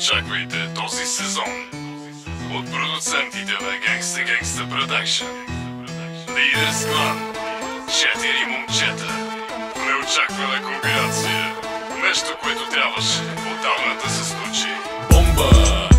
Очаквайте този сезон от продуцентите на Gangsta Production. Leaders Clan, 4 момчета. Неочаквана комбинация. Нещо, което трябваше отдавна да се случи. Бомба!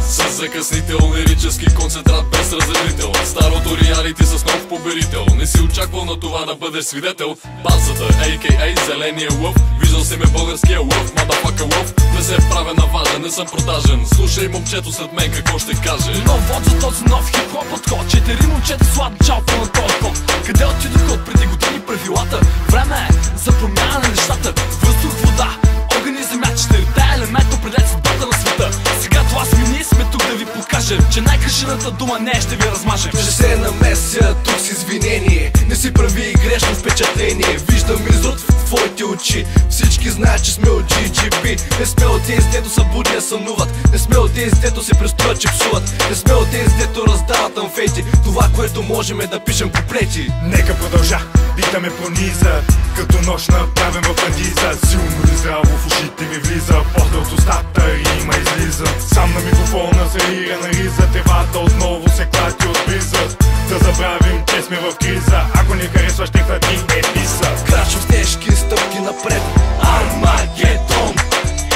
С закъснител, лирически концентрат без разделител. Старото реалити с нов победител. Не си очаквал на това да бъдеш свидетел. Базата, a.k.a. зеления лъв. Виждал си ме българския лъв, мадафака лъв. Не се правя на важен, не съм продажен. Слушай момчето след мен какво ще каже. Нов вод за този нов хип-хоп подход. 4 момчета с ладен чалко на този ход. Къде отидоха от преди години правилата? Време е за промяна на нещата. Въздух, вода, огън и земя. 4 елемента определят съдбата на света. Сега това сме ние, сме тук да ви покажем, че най-кажената дума не ще ви размажем. Ще се намеся тук с извинение. Не си прави грешно впечатление. Виждам изрод в твоите очи. Всички знаят, че сме от GGB. Не сме от тези, дето са будни, а сънуват. Не сме от тези, дето се преструват, че псуват. Не сме от тези, дето раздават амфети. Това, което можем е да пишем куплети. Нека продължа, бита ме прониза като нощ направен в Адиза. Силно и здраво в ушите ми влиза. После от устата има излиза. Сам на микрофона се на риза. Тревата отново се клати от близа. Да забравим, че сме в криза. Ако не харесваш техната ти еписа. Крачвам с тежки стъпки напред. Армагедон.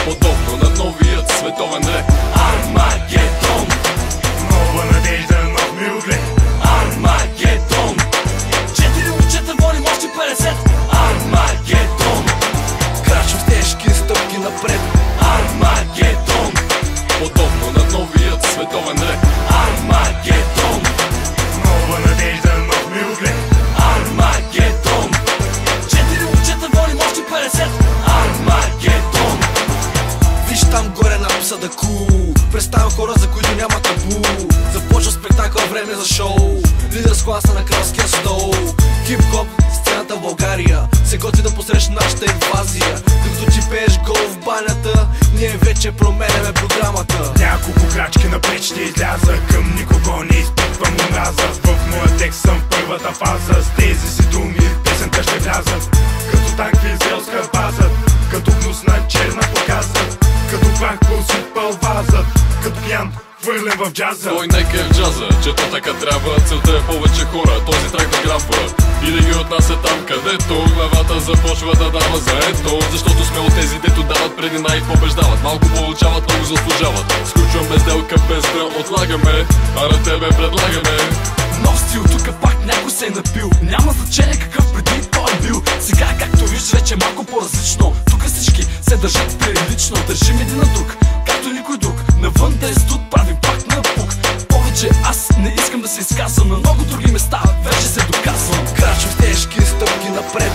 Подобно на новият световен ред. Армагедон. Нова надежда, нов мироглед. Армагедон. 4 момчета водим още 50. Армагедон. Крачвам с тежки стъпки напред. Армагедон. Подобно на новият световен ред. Армагедон. Нова надежда, нов мироглед. Армагедон. 4 момчета водим още 50. Армагедон. Виж там горе написа да кул. Представям хора, за които няма табу. Започва спектакъл, време за шоу. Лидер с класа на кралския стол. Хип-хоп, сцената в България се готви да посрещне нашата инвазия. Докато ти пееш гол в банята, ние вече променяме програмата. Няколко крачки напред ще изляза. Към никого не изпитвам омраза. В моя текст съм в първата фаза. С тези си думи песента ще влязат. Като танк в израелска база. Като гнусна черна показват. Като прах посипал вазът. Като пиян хвърлен в джаза. Той нека е в джаза, че то така трябва. Целта е повече хора, този трак да грабва. И да ги отнася там, където главата започва да дава заето. Защото сме от тези, дето дават преди побеждават. Малко получават, много заслужават. Сключвам безделка без да отлагаме, а на тебе предлагаме Нов стил, тук пак някой се е напил. Няма значение какъв преди той е бил. Сега, както виждаш, вече е малко по-различно. Тук всички се държат прилично. Държим един на друг, както никой друг. Навън да е студ, правим пак на пук. Повече аз не искам да се изказвам. На много други места вече се доказвам. Крачвам в тежки стъпки напред.